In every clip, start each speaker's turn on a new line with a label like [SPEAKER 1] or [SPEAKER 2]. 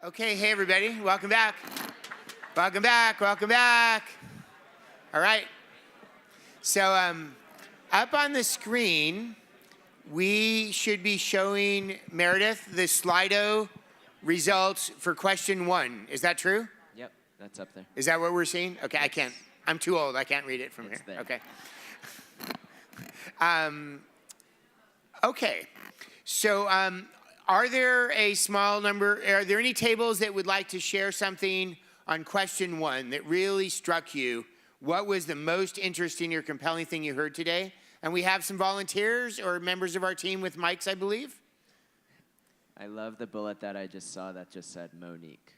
[SPEAKER 1] Okay, hey everybody, welcome back. Welcome back, welcome back. All right. So up on the screen, we should be showing Meredith the Slido results for question 1. Is that true?
[SPEAKER 2] Yep, that's up there.
[SPEAKER 1] Is that what we're seeing? Okay, I can't. I'm too old. I can't read it from
[SPEAKER 2] It's
[SPEAKER 1] here.
[SPEAKER 2] there.
[SPEAKER 1] Okay. Okay. So are there any tables that would like to share something on question 1 that really struck you? What was the most interesting or compelling thing you heard today? And we have some volunteers or members of our team with mics, I believe.
[SPEAKER 2] I love the bullet that I just saw that just said Monique.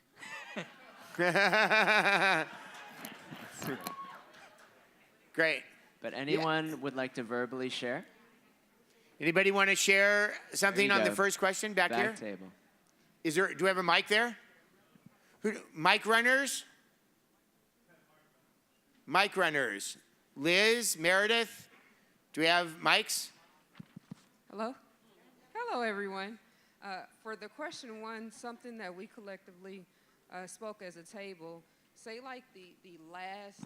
[SPEAKER 1] Great.
[SPEAKER 2] But anyone would like to verbally share?
[SPEAKER 1] Anybody want to share something on the
[SPEAKER 2] go.
[SPEAKER 1] first question back here?
[SPEAKER 2] Back table.
[SPEAKER 1] Do we have a mic there? Mic runners? Mic runners. Liz, Meredith, do we have mics?
[SPEAKER 3] Hello? Hello, everyone. For the question 1, something that we collectively spoke as a table, say like the last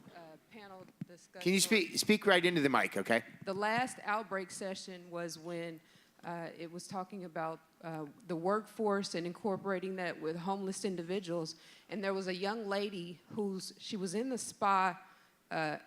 [SPEAKER 3] panel discussion.
[SPEAKER 1] Can you speak right into the mic, okay?
[SPEAKER 3] The last outbreak session was when it was talking about the workforce and incorporating that with homeless individuals. And there was a young lady she was in the spa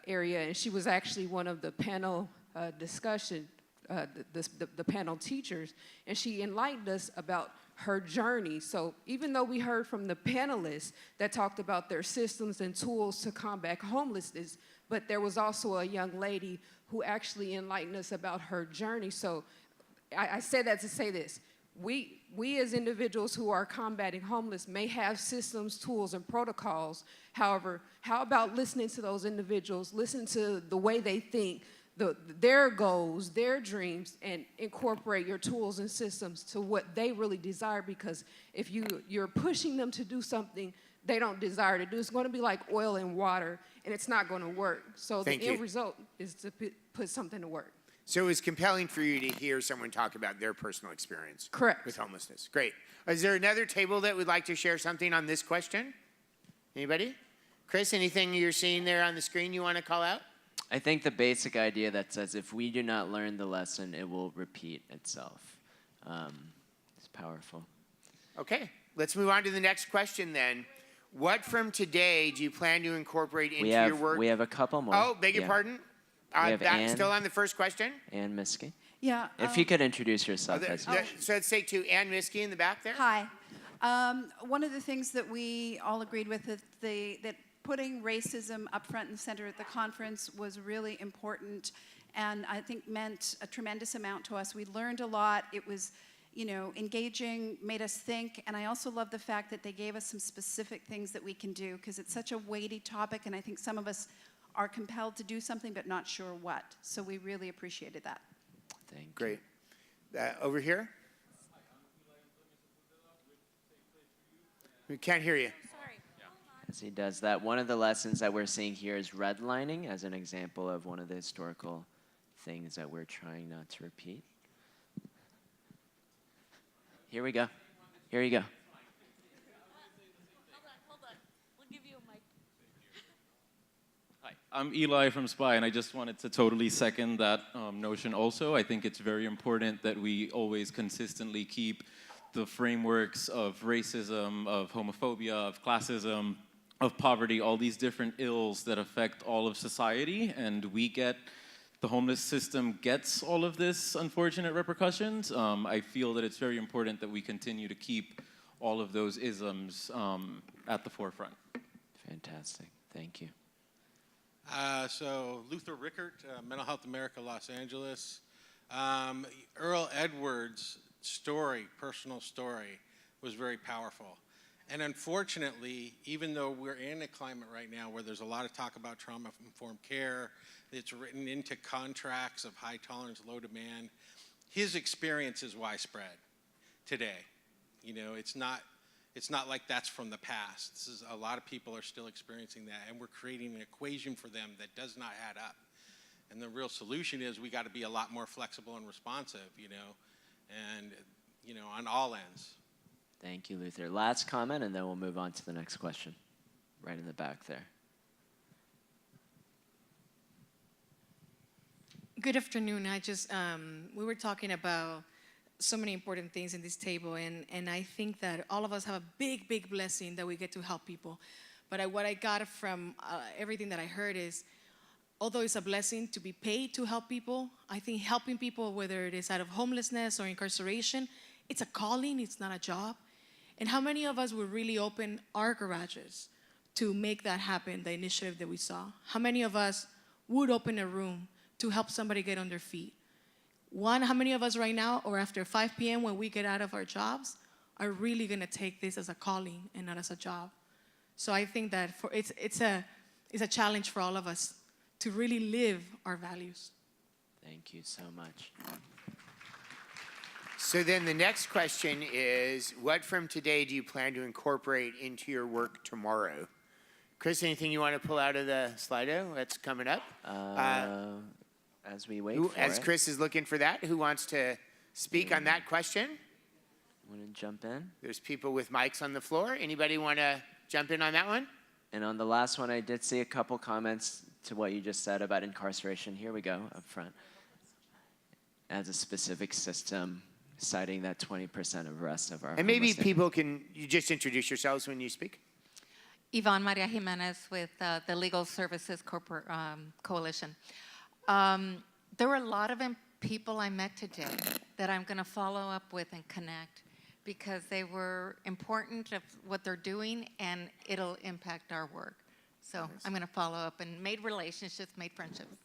[SPEAKER 3] area, and she was actually one of the panel discussion, the panel teachers, and she enlightened us about her journey. So even though we heard from the panelists that talked about their systems and tools to combat homelessness, but there was also a young lady who actually enlightened us about her journey. So I said that to say this. We as individuals who are combating homeless may have systems, tools, and protocols. However, how about listening to those individuals, listen to the way they think, their goals, their dreams, and incorporate your tools and systems to what they really desire, because if you're pushing them to do something they don't desire to do, it's going to be like oil and water, and it's not going to work. So the end result is to put something to work.
[SPEAKER 1] So it was compelling for you to hear someone talk about their personal experience.
[SPEAKER 3] Correct.
[SPEAKER 1] With homelessness. Great. Is there another table that would like to share something on this question? Anybody? Chris, anything you're seeing there on the screen you want to call out?
[SPEAKER 2] I think the basic idea that says if we do not learn the lesson, it will repeat itself. It's powerful.
[SPEAKER 1] Okay. Let's move on to the next question then. What from today do you plan to incorporate into your work?
[SPEAKER 2] We have a couple more.
[SPEAKER 1] Oh, beg your pardon?
[SPEAKER 2] We have Ann,
[SPEAKER 1] still on the first question?
[SPEAKER 2] Ann Miskey.
[SPEAKER 4] Yeah.
[SPEAKER 2] If you could introduce yourself.
[SPEAKER 1] So let's take to Ann Miskey in the back there.
[SPEAKER 4] Hi. One of the things that we all agreed with is that putting racism up front and center at the conference was really important, and I think meant a tremendous amount to us. We learned a lot. It was, engaging, made us think, and I also love the fact that they gave us some specific things that we can do, because it's such a weighty topic, and I think some of us are compelled to do something but not sure what. So we really appreciated that.
[SPEAKER 2] Thank you.
[SPEAKER 1] Great. Over here? We can't hear you.
[SPEAKER 2] As he does that, one of the lessons that we're seeing here is redlining as an example of one of the historical things that we're trying not to repeat. Here we go. Here you go.
[SPEAKER 5] Hold on. We'll give you a mic.
[SPEAKER 6] Hi, I'm Eli from SPY, and I just wanted to totally second that notion also. I think it's very important that we always consistently keep the frameworks of racism, of homophobia, of classism, of poverty, all these different ills that affect all of society, and the homeless system gets all of this unfortunate repercussions. I feel that it's very important that we continue to keep all of those isms at the forefront.
[SPEAKER 2] Fantastic. Thank you.
[SPEAKER 7] So Luther Rickert, Mental Health America, Los Angeles. Earl Edwards' story, personal story, was very powerful. And unfortunately, even though we're in a climate right now where there's a lot of talk about trauma-informed care, it's written into contracts of high tolerance, low demand, his experience is widespread today. It's not like that's from the past. A lot of people are still experiencing that, and we're creating an equation for them that does not add up. And the real solution is we got to be a lot more flexible and responsive, and on all ends.
[SPEAKER 2] Thank you, Luther. Last comment, and then we'll move on to the next question. Right in the back there.
[SPEAKER 8] Good afternoon. We were talking about so many important things in this table, and I think that all of us have a big, big blessing that we get to help people. But what I got from everything that I heard is, although it's a blessing to be paid to help people, I think helping people, whether it is out of homelessness or incarceration, it's a calling, it's not a job. And how many of us would really open our garages to make that happen, the initiative that we saw? How many of us would open a room to help somebody get on their feet? One, how many of us right now, or after 5 p.m. when we get out of our jobs, are really gonna take this as a calling and not as a job? So I think that it's a challenge for all of us to really live our values.
[SPEAKER 2] Thank you so much.
[SPEAKER 1] So then the next question is, what from today do you plan to incorporate into your work tomorrow? Chris, anything you want to pull out of the Slido that's coming up?
[SPEAKER 2] As we wait for
[SPEAKER 1] As
[SPEAKER 2] it,
[SPEAKER 1] Chris is looking for that, who wants to speak on that question?
[SPEAKER 2] want to jump in?
[SPEAKER 1] There's people with mics on the floor. Anybody want to jump in on that one?
[SPEAKER 2] And on the last one, I did see a couple comments to what you just said about incarceration. Here we go, up front. As a specific system, citing that 20% of arrests of our
[SPEAKER 1] And maybe
[SPEAKER 2] homeless-
[SPEAKER 1] people can, you just introduce yourselves when you speak.
[SPEAKER 9] Yvonne Maria Jimenez with the Legal Services Corporate Coalition. There were a lot of people I met today that I'm going to follow up with and connect because they were important of what they're doing and it'll impact our work. So I'm going to follow up and made relationships, made friendships.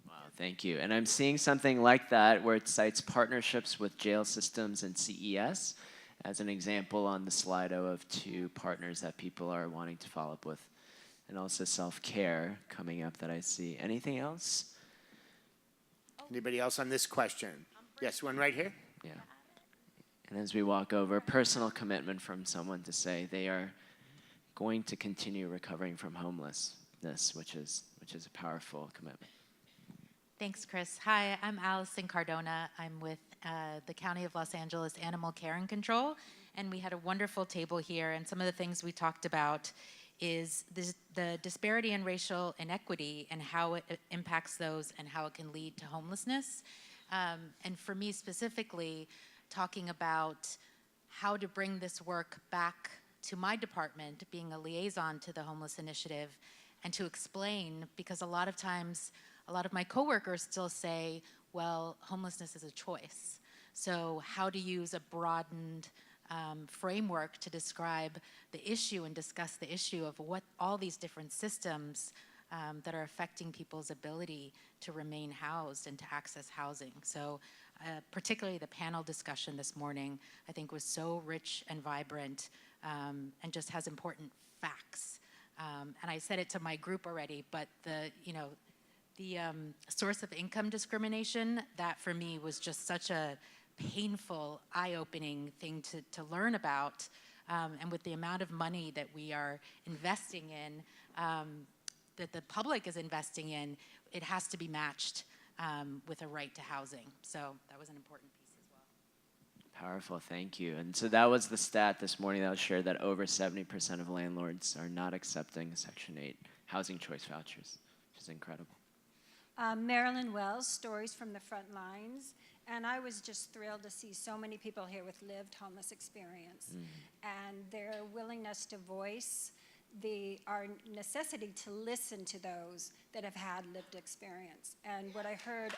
[SPEAKER 2] Wow, thank you. And I'm seeing something like that where it cites partnerships with jail systems and CES as an example on the Slido of 2 partners that people are wanting to follow up with. And also self-care coming up that I see. Anything else?
[SPEAKER 1] Anybody else on this question? Yes, one right here.
[SPEAKER 2] Yeah. And as we walk over, personal commitment from someone to say they are going to continue recovering from homelessness, which is a powerful commitment.
[SPEAKER 10] Thanks, Chris. Hi, I'm Allison Cardona. I'm with the County of Los Angeles Animal Care and Control, and we had a wonderful table here, and some of the things we talked about is the disparity in racial inequity and how it impacts those and how it can lead to homelessness. And for me specifically, talking about how to bring this work back to my department, being a liaison to the Homeless Initiative, and to explain, because a lot of times, a lot of my coworkers still say, well, homelessness is a choice. So how to use a broadened framework to describe the issue and discuss the issue of what all these different systems that are affecting people's ability to remain housed and to access housing. So particularly the panel discussion this morning, I think was so rich and vibrant and just has important facts. And I said it to my group already, but the source of income discrimination, that for me was just such a painful, eye-opening thing to learn about. And with the amount of money that we are investing in, that the public is investing in, it has to be matched with a right to housing. So that was an important piece as well.
[SPEAKER 2] Powerful, thank you. And so that was the stat this morning that was shared, that over 70% of landlords are not accepting Section 8 housing choice vouchers, which is incredible.
[SPEAKER 11] Marilyn Wells, Stories from the Front Lines. And I was just thrilled to see so many people here with lived homeless experience and their willingness to voice our necessity to listen to those that have had lived experience. And what I heard,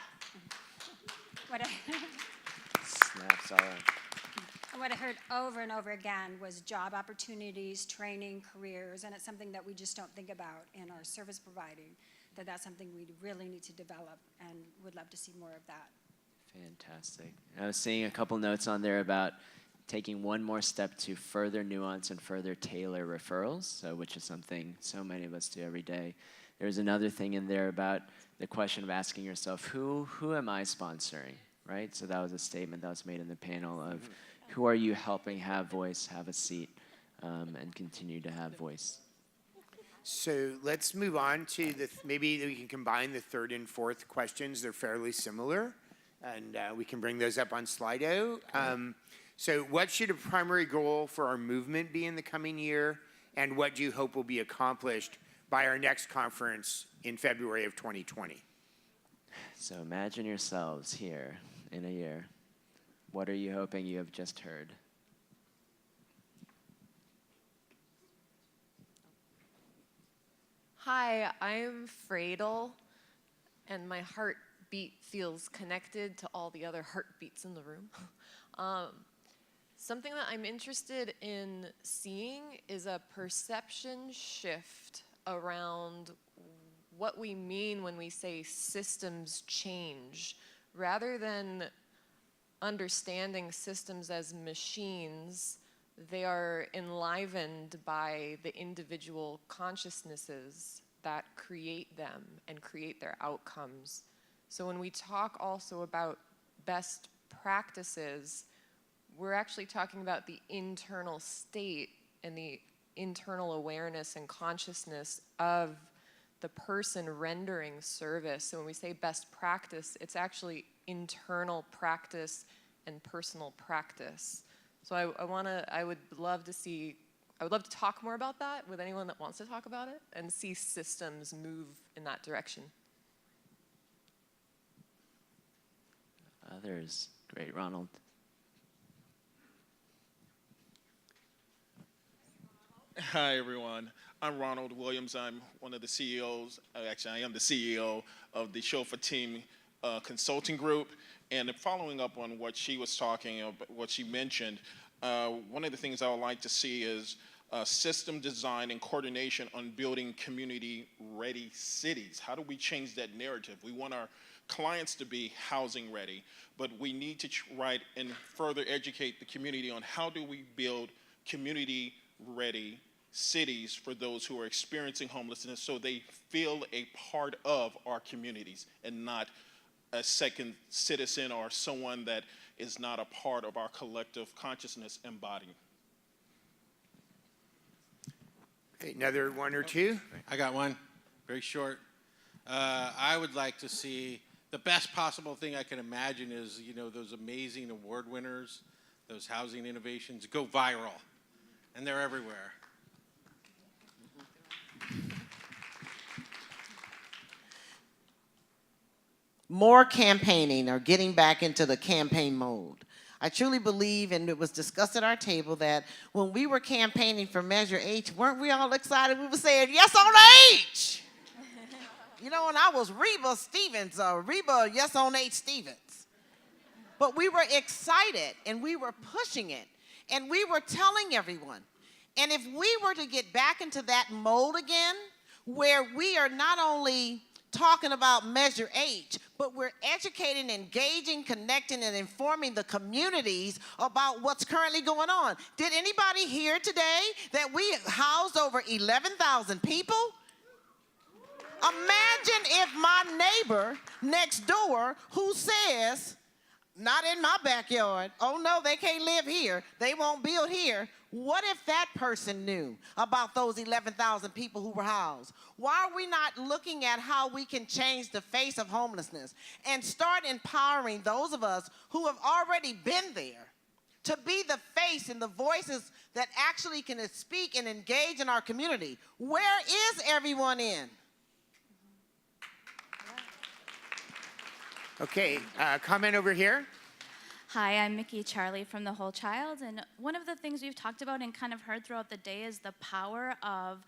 [SPEAKER 2] Snaps all right.
[SPEAKER 11] what I heard over and over again was job opportunities, training, careers, and it's something that we just don't think about in our service providing, that's something we really need to develop and would love to see more of that.
[SPEAKER 2] Fantastic. I was seeing a couple notes on there about taking one more step to further nuance and further tailor referrals, which is something so many of us do every day. There's another thing in there about the question of asking yourself, who am I sponsoring, right? So that was a statement that was made in the panel of who are you helping have voice, have a seat, and continue to have voice.
[SPEAKER 1] So let's move on to maybe we can combine the 3rd and 4th questions. They're fairly similar, and we can bring those up on Slido. So, what should a primary goal for our movement be in the coming year? And what do you hope will be accomplished by our next conference in February of 2020?
[SPEAKER 2] So imagine yourselves here in a year. What are you hoping you have just heard?
[SPEAKER 12] Hi, I'm Fradel, and my heartbeat feels connected to all the other heartbeats in the room. Something that I'm interested in seeing is a perception shift around what we mean when we say systems change. Rather than understanding systems as machines, they are enlivened by the individual consciousnesses that create them and create their outcomes. So when we talk also about best practices, we're actually talking about the internal state and the internal awareness and consciousness of the person rendering service. So when we say best practice, it's actually internal practice and personal practice. So I would love to talk more about that with anyone that wants to talk about it and see systems move in that direction.
[SPEAKER 2] Others. Great, Ronald.
[SPEAKER 13] Hi, everyone. I'm Ronald Williams. I'm one of the CEOs. Actually, I am the CEO of the Chauffeur Team Consulting Group. And following up on what she was talking about, what she mentioned, one of the things I would like to see is system design and coordination on building community-ready cities. How do we change that narrative? We want our clients to be housing ready, but we need to write and further educate the community on how do we build community-ready cities for those who are experiencing homelessness so they feel a part of our communities and not a second citizen or someone that is not a part of our collective consciousness embodying.
[SPEAKER 1] Okay, another one or two?
[SPEAKER 7] I got one, very short. I would like to see, the best possible thing I can imagine is, those amazing award winners, those housing innovations go viral, and they're everywhere.
[SPEAKER 14] More campaigning or getting back into the campaign mode. I truly believe, and it was discussed at our table, that when we were campaigning for Measure H, weren't we all excited? We were saying, yes on H! And I was Reba Stevens, Reba Yes on H Stevens. But we were excited, and we were pushing it, and we were telling everyone. And if we were to get back into that mode again, where we are not only talking about Measure H, but we're educating, engaging, connecting, and informing the communities about what's currently going on. Did anybody hear today that we housed over 11,000 people? Imagine if my neighbor next door who says, not in my backyard, oh no, they can't live here, they won't build here. What if that person knew about those 11,000 people who were housed? Why are we not looking at how we can change the face of homelessness and start empowering those of us who have already been there to be the face and the voices that actually can speak and engage in our community? Where is everyone in?
[SPEAKER 1] Okay, comment over here.
[SPEAKER 15] Hi, I'm Mickey Charlie from The Whole Child, and one of the things we've talked about and kind of heard throughout the day is the power of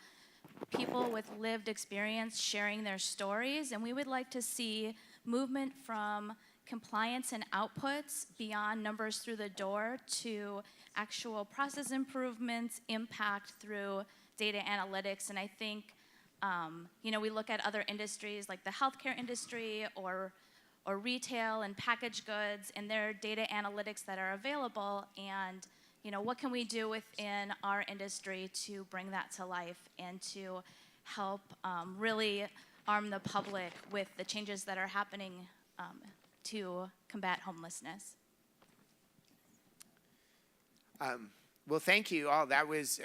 [SPEAKER 15] people with lived experience sharing their stories, and we would like to see movement from compliance and outputs beyond numbers through the door to actual process improvements, impact through data analytics. And I think, we look at other industries like the healthcare industry or retail and packaged goods, and there are data analytics that are available, and what can we do within our industry to bring that to life and to help really arm the public with the changes that are happening to combat homelessness.
[SPEAKER 1] Well, thank you all. That was,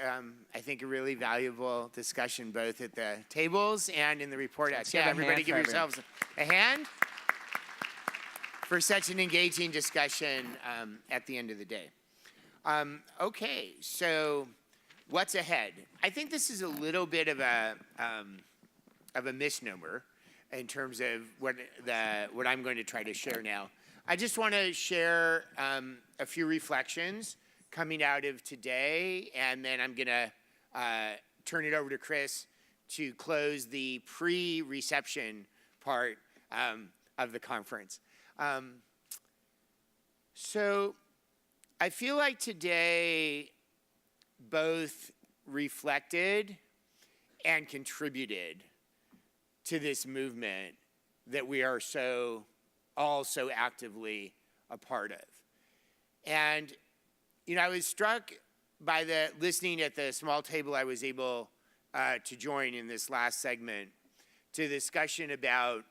[SPEAKER 1] I think, a really valuable discussion, both at the tables and in the report.
[SPEAKER 2] Let's
[SPEAKER 1] Yeah,
[SPEAKER 2] give a
[SPEAKER 1] everybody
[SPEAKER 2] hand
[SPEAKER 1] give
[SPEAKER 2] for
[SPEAKER 1] yourselves a hand for such an engaging discussion at the end of the day. Okay, so what's ahead? I think this is a little bit of a misnomer in terms of what I'm going to try to share now. I just want to share a few reflections coming out of today, and then I'm going to turn it over to Chris to close the pre-reception part of the conference. So I feel like today both reflected and contributed to this movement that we are all so actively a part of. And, you know, I was struck by listening at the small table I was able to join in this last segment to the discussion about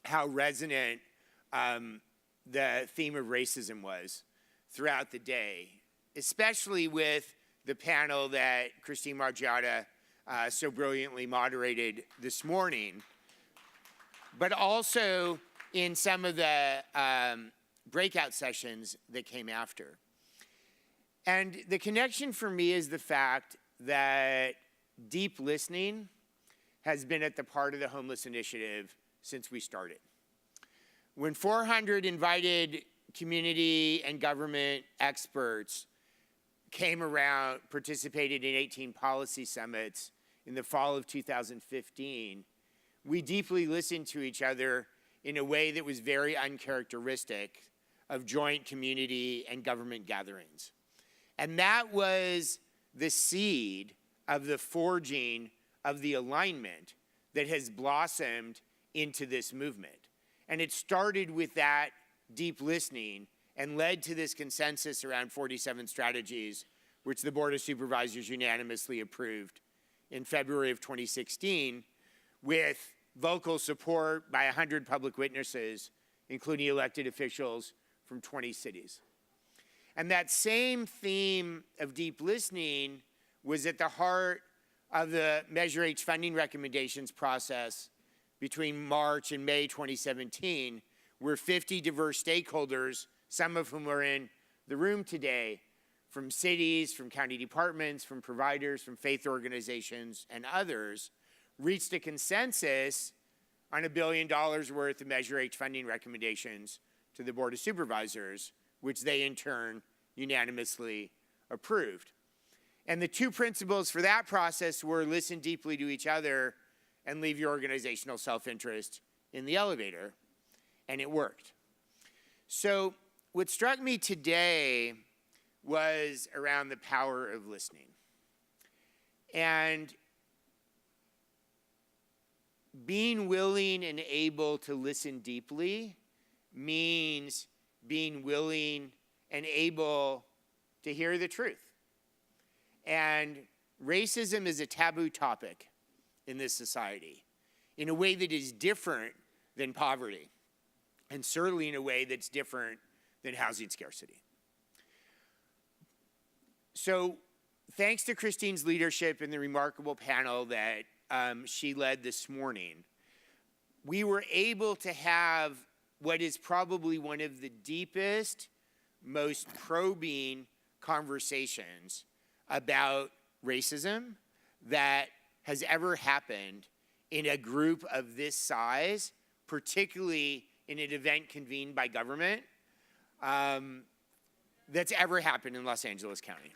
[SPEAKER 1] how resonant the theme of racism was throughout the day, especially with the panel that Christine Margiotta so brilliantly moderated this morning, but also in some of the breakout sessions that came after. And the connection for me is the fact that deep listening has been at the part of the Homeless Initiative since we started. When 400 invited community and government experts came around, participated in 18 policy summits in the fall of 2015, we deeply listened to each other in a way that was very uncharacteristic of joint community and government gatherings. And that was the seed of the forging of the alignment that has blossomed into this movement. And it started with that deep listening and led to this consensus around 47 strategies, which the Board of Supervisors unanimously approved in February of 2016, with vocal support by 100 public witnesses, including elected officials from 20 cities. And that same theme of deep listening was at the heart of the Measure H funding recommendations process between March and May 2017, where 50 diverse stakeholders, some of whom are in the room today, from cities, from county departments, from providers, from faith organizations, and others, reached a consensus on $1 billion worth of Measure H funding recommendations to the Board of Supervisors, which they in turn unanimously approved. And the two principles for that process were listen deeply to each other and leave your organizational self-interest in the elevator, and it worked. So what struck me today was around the power of listening. And being willing and able to listen deeply means being willing and able to hear the truth. And racism is a taboo topic in this society in a way that is different than poverty, and certainly in a way that's different than housing scarcity. So thanks to Christine's leadership and the remarkable panel that she led this morning, we were able to have what is probably one of the deepest, most probing conversations about racism that has ever happened in a group of this size, particularly in an event convened by government, that's ever happened in Los Angeles County.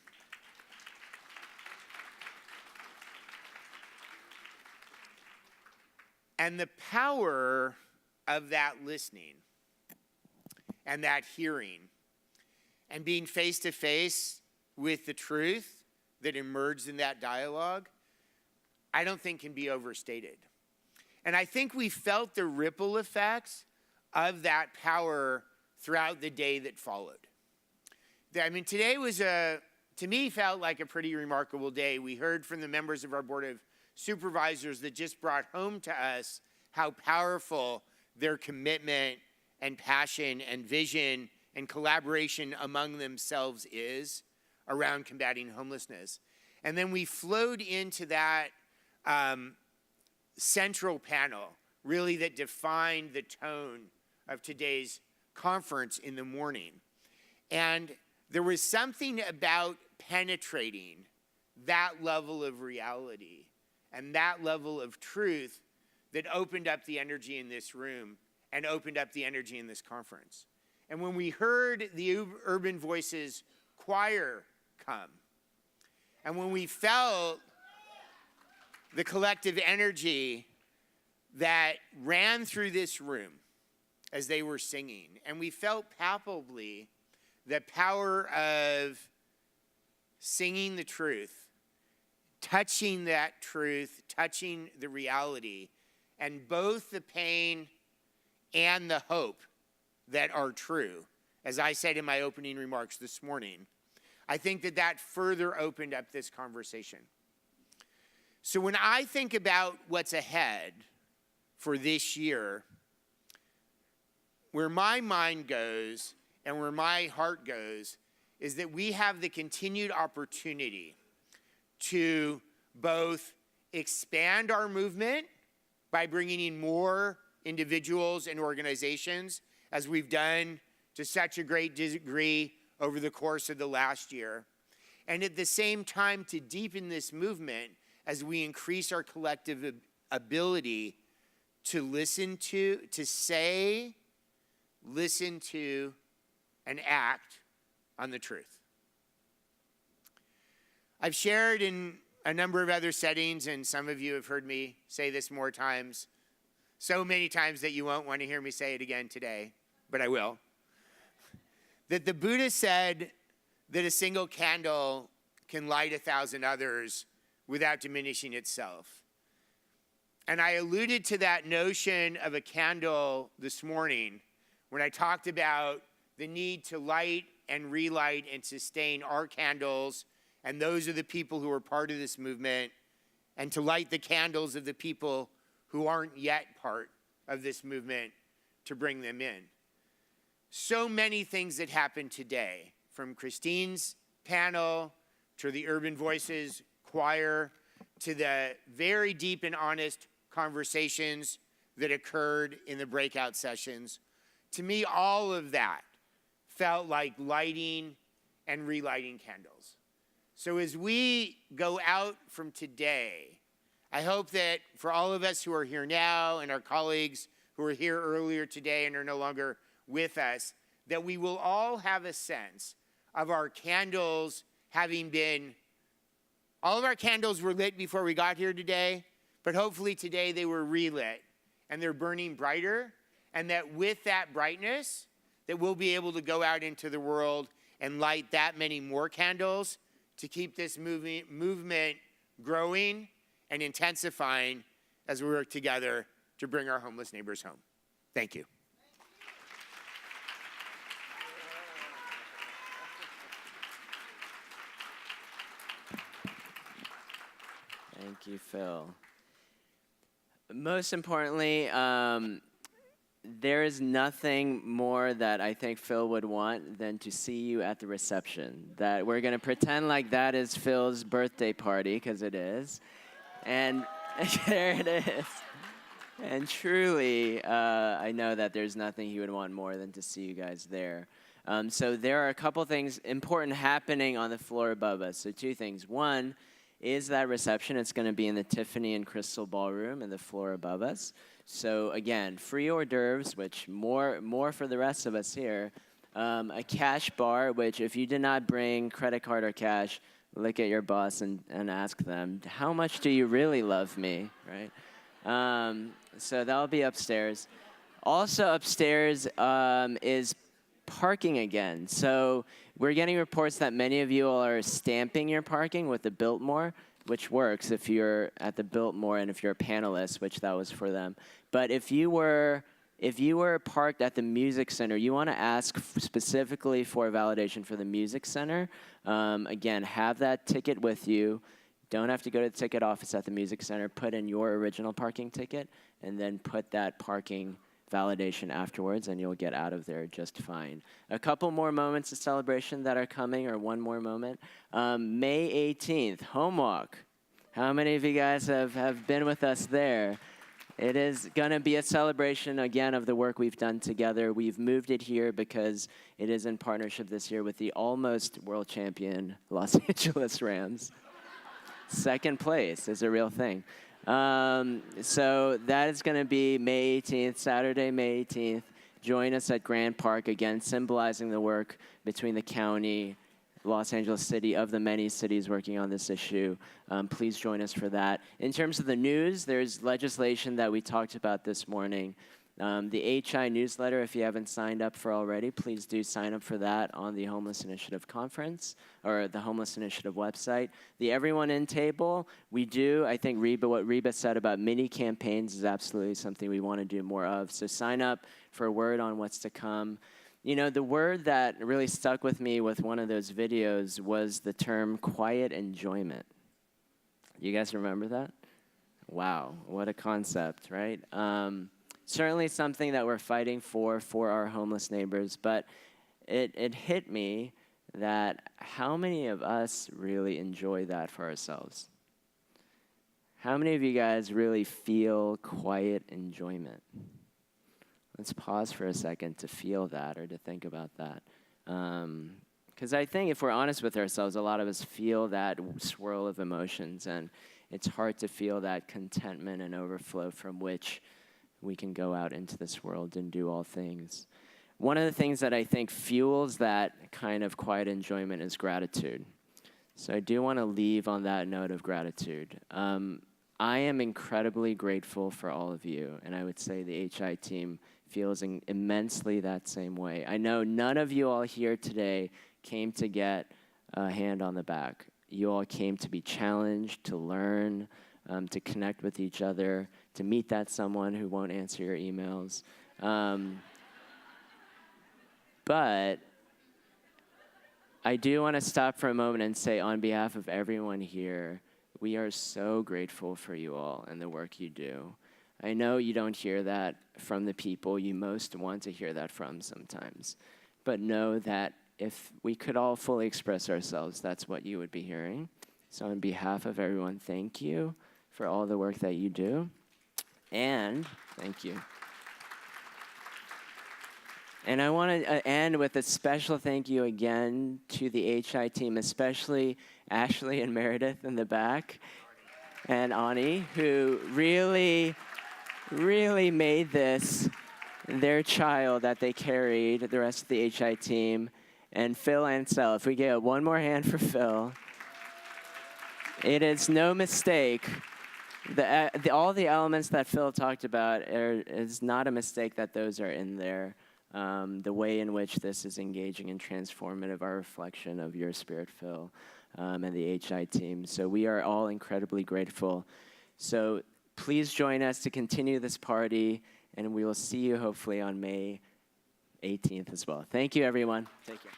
[SPEAKER 1] And the power of that listening and that hearing and being face to face with the truth that emerged in that dialogue, I don't think can be overstated. And I think we felt the ripple effects of that power throughout the day that followed. I mean, today was to me, felt like a pretty remarkable day. We heard from the members of our Board of Supervisors that just brought home to us how powerful their commitment and passion and vision and collaboration among themselves is around combating homelessness. And then we flowed into that central panel, really that defined the tone of today's conference in the morning. And there was something about penetrating that level of reality and that level of truth that opened up the energy in this room and opened up the energy in this conference. And when we heard the Urban Voices choir come, and when we felt the collective energy that ran through this room as they were singing, and we felt palpably the power of singing the truth, touching that truth, touching the reality, and both the pain and the hope that are true, as I said in my opening remarks this morning, I think that that further opened up this conversation. So when I think about what's ahead for this year, where my mind goes and where my heart goes is that we have the continued opportunity to both expand our movement by bringing in more individuals and organizations, as we've done to such a great degree over the course of the last year, and at the same time to deepen this movement as we increase our collective ability to listen to say, listen to, and act on the truth. I've shared in a number of other settings, and some of you have heard me say this more times, so many times that you won't want to hear me say it again today, but I will, that the Buddha said that a single candle can light 1,000 others without diminishing itself. And I alluded to that notion of a candle this morning when I talked about the need to light and relight and sustain our candles, and those are the people who are part of this movement, and to light the candles of the people who aren't yet part of this movement to bring them in. So many things that happened today, from Christine's panel to the Urban Voices choir to the very deep and honest conversations that occurred in the breakout sessions. To me, all of that felt like lighting and relighting candles. So as we go out from today, I hope that for all of us who are here now and our colleagues who were here earlier today and are no longer with us, that we will all have a sense of our candles having been, all of our candles were lit before we got here today, but hopefully today they were relit and they're burning brighter, and that with that brightness, that we'll be able to go out into the world and light that many more candles to keep this movement growing and intensifying as we work together to bring our homeless neighbors home. Thank you.
[SPEAKER 2] Thank you, Phil. Most importantly, there is nothing more that I think Phil would want than to see you at the reception. That we're going to pretend like that is Phil's birthday party, because it is. And there it is. And truly, I know that there's nothing he would want more than to see you guys there. So there are a couple things important happening on the floor above us. So two things. One is that reception. It's going to be in the Tiffany and Crystal Ballroom in the floor above us. So again, free hors d'oeuvres, which more for the rest of us here. A cash bar, which if you did not bring credit card or cash, look at your boss and ask them, how much do you really love me, right? So that'll be upstairs. Also upstairs is parking again. So we're getting reports that many of you all are stamping your parking with the Biltmore, which works if you're at the Biltmore and if you're a panelist, which that was for them. But if you were parked at the Music Center, you want to ask specifically for a validation for the Music Center. Again, have that ticket with you. Don't have to go to the ticket office at the Music Center. Put in your original parking ticket and then put that parking validation afterwards, and you'll get out of there just fine. A couple more moments of celebration that are coming, or one more moment. May 18th, Home Walk. How many of you guys have been with us there? It is going to be a celebration, again, of the work we've done together. We've moved it here because it is in partnership this year with the almost world champion Los Angeles Rams. Second place is a real thing. So that is going to be May 18th, Saturday, May 18th. Join us at Grand Park, again, symbolizing the work between the county, Los Angeles City, of the many cities working on this issue. Please join us for that. In terms of the news, there's legislation that we talked about this morning. The HI newsletter, if you haven't signed up for already, please do sign up for that on the Homeless Initiative Conference, or the Homeless Initiative website. The Everyone In table, we do, I think what Reba said about mini campaigns is absolutely something we want to do more of. So sign up for a word on what's to come. You know, the word that really stuck with me with one of those videos was the term quiet enjoyment. You guys remember that? Wow, what a concept, right? Certainly something that we're fighting for our homeless neighbors, but it hit me that how many of us really enjoy that for ourselves? How many of you guys really feel quiet enjoyment? Let's pause for a second to feel that or to think about that. Because I think if we're honest with ourselves, a lot of us feel that swirl of emotions, and it's hard to feel that contentment and overflow from which we can go out into this world and do all things. One of the things that I think fuels that kind of quiet enjoyment is gratitude. So I do want to leave on that note of gratitude. I am incredibly grateful for all of you, and I would say the HI team feels immensely that same way. I know none of you all here today came to get a hand on the back. You all came to be challenged, to learn, to connect with each other, to meet that someone who won't answer your emails. But I do want to stop for a moment and say, on behalf of everyone here, we are so grateful for you all and the work you do. I know you don't hear that from the people you most want to hear that from sometimes, but know that if we could all fully express ourselves, that's what you would be hearing. So on behalf of everyone, thank you for all the work that you do, and thank you. And I want to end with a special thank you again to the HI team, especially Ashley and Meredith in the back, and Ani, who really made this their child that they carried, the rest of the HI team, and Phil Ansell. If we get one more hand for Phil. It is no mistake. All the elements that Phil talked about, is not a mistake that those are in there. The way in which this is engaging and transformative, our reflection of your spirit, Phil, and the HI team. So we are all incredibly grateful. So please join us to continue this party, and we will see you hopefully on May 18th as well. Thank you, everyone. Take care.